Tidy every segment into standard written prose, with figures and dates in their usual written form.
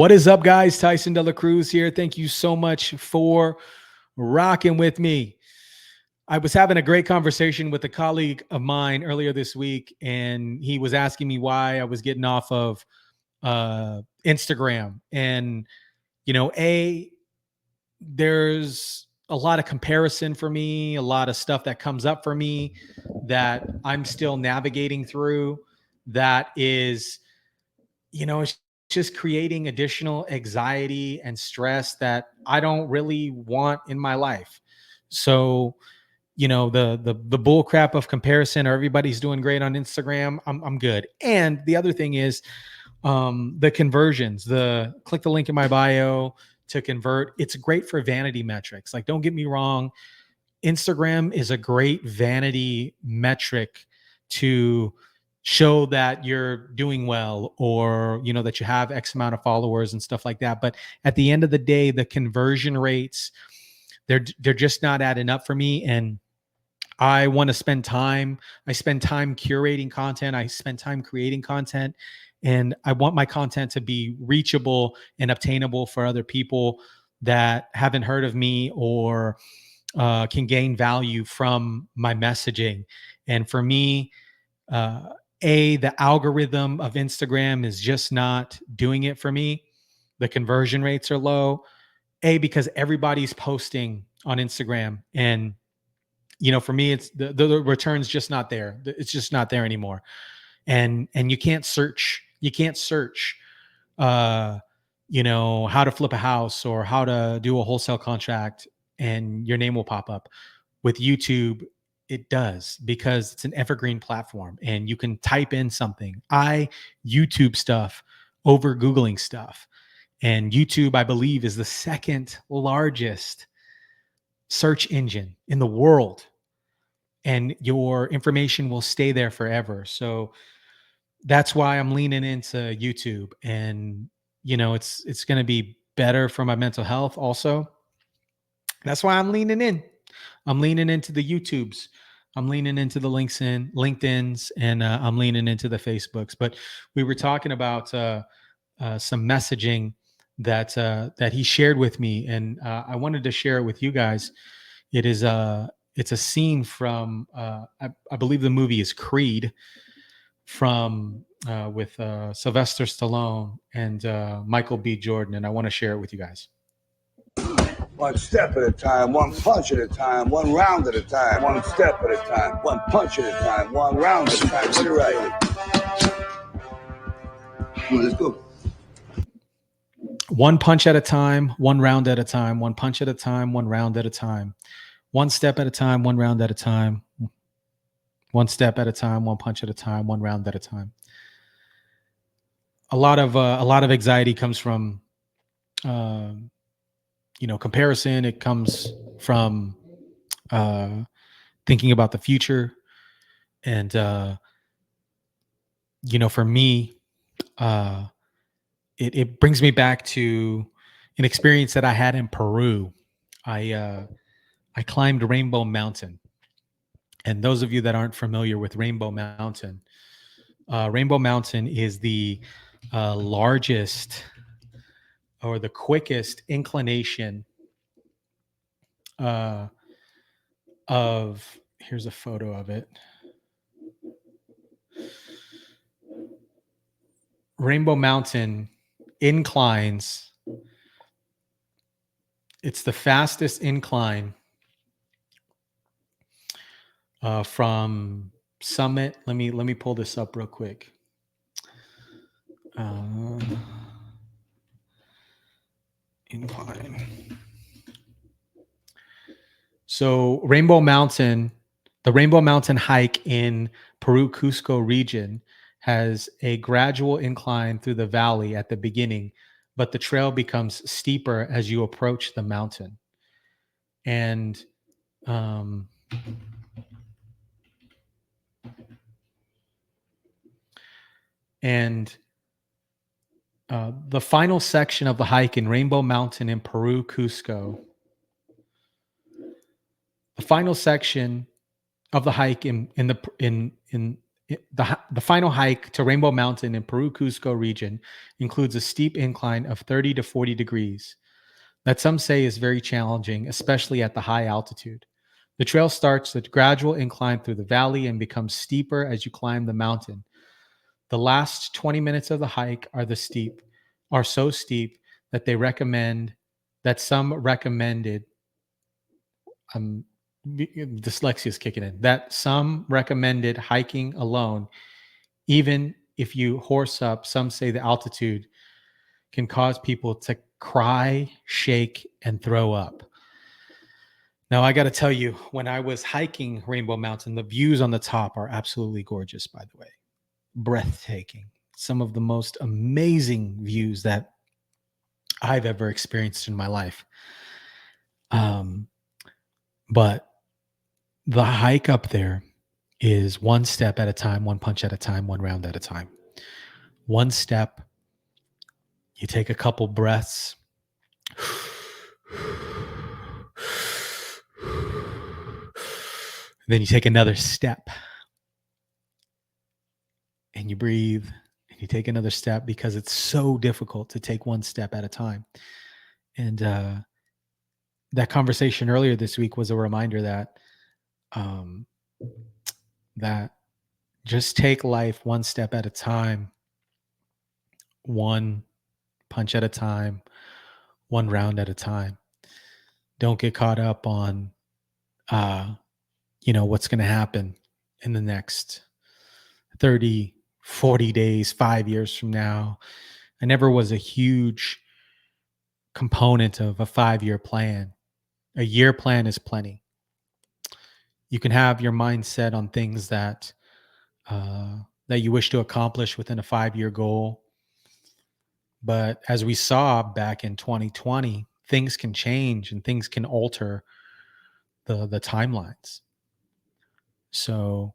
What is up, guys? Tyson De La Cruz here. Thank you so much for rocking with me. I was having a great conversation with a colleague of mine earlier this week, and he was asking me why I was getting off of Instagram. And, there's a lot of comparison for me, a lot of stuff that comes up for me that I'm still navigating through that is, it's just creating additional anxiety and stress that I don't really want in my life. So, the bull crap of comparison, or everybody's doing great on Instagram, I'm good. And the other thing is the conversions, the click the link in my bio to convert. It's great for vanity metrics. Like, don't get me wrong, Instagram is a great vanity metric to show that you're doing well, or that you have X amount of followers and stuff like that. But at the end of the day, the conversion rates, they're just not adding up for me. And I want to spend time. I spend time curating content. I spend time creating content, and I want my content to be reachable and obtainable for other people that haven't heard of me, or can gain value from my messaging. And for me, the algorithm of Instagram is just not doing it for me. The conversion rates are low. Because everybody's posting on Instagram, and for me, it's the return's just not there. It's just not there anymore. And you can't search. You can't search. How to flip a house or how to do a wholesale contract, and your name will pop up. With YouTube, it does, because it's an evergreen platform and you can type in something. I YouTube stuff over Googling stuff. And YouTube, I believe, is the second largest search engine in the world. And your information will stay there forever. So that's why I'm leaning into YouTube. And, it's going to be better for my mental health also. That's why I'm leaning in. I'm leaning into the YouTubes. I'm leaning into the LinkedIn's, and I'm leaning into the Facebooks. But we were talking about some messaging that he shared with me, and I wanted to share it with you guys. It's a scene from I believe the movie is Creed, from with Sylvester Stallone and Michael B. Jordan, and I want to share it with you guys. One step at a time, one punch at a time, one round at a time, one step at a time, one punch at a time, one round at a time. Get it right. Come on, let's go. One punch at a time, one round at a time, one punch at a time, one round at a time, one step at a time, one round at a time, one step at a time, one punch at a time, one round at a time. A lot of anxiety comes from comparison. It comes from thinking about the future. And, for me, it brings me back to an experience that I had in Peru. I climbed Rainbow Mountain. And those of you that aren't familiar with Rainbow Mountain is the largest or the quickest inclination here's a photo of it. Rainbow Mountain inclines. It's the fastest incline from summit. Let me pull this up real quick. Incline. So Rainbow Mountain, the Rainbow Mountain hike in Peru, Cusco region, has a gradual incline through the valley at the beginning, but the trail becomes steeper as you approach the mountain. And the final section of the hike in Rainbow Mountain in Peru, Cusco, the final section of the hike in The final hike to Rainbow Mountain in Peru Cusco region includes a steep incline of 30 to 40 degrees that some say is very challenging, especially at the high altitude. The trail starts a gradual incline through the valley and becomes steeper as you climb the mountain. The last 20 minutes of the hike are so steep that some recommended dyslexia is kicking in, that some recommended hiking alone, even if you horse up. Some say the altitude can cause people to cry, shake, and throw up. Now, I got to tell you, when I was hiking Rainbow Mountain, the views on the top are absolutely gorgeous, by the way. Breathtaking. Some of the most amazing views that I've ever experienced in my life. But the hike up there is one step at a time, one punch at a time, one round at a time. One step, you take a couple breaths. Then you take another step and you breathe and you take another step, because it's so difficult to take one step at a time. And that conversation earlier this week was a reminder that that just take life one step at a time, one punch at a time, one round at a time. Don't get caught up on what's going to happen in the next 30, 40 days, 5 years from now. I never was a huge component of a 5-year plan. A year plan is plenty. You can have your mind set on things that you wish to accomplish within a 5-year goal. But as we saw back in 2020, things can change and things can alter the timelines. So,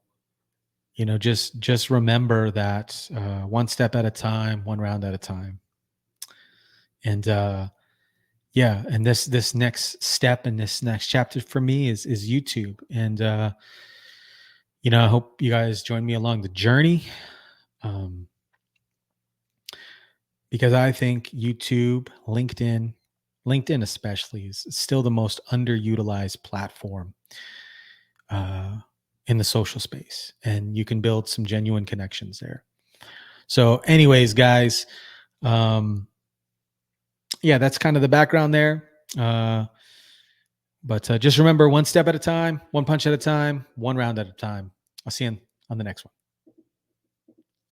just remember that one step at a time, one round at a time. And and this next step in this next chapter for me is YouTube. And I hope you guys join me along the journey, because I think YouTube, LinkedIn especially, is still the most underutilized platform in the social space, and you can build some genuine connections there. So anyways, guys, that's kind of the background there. But just remember, one step at a time, one punch at a time, one round at a time. I'll see you on the next one.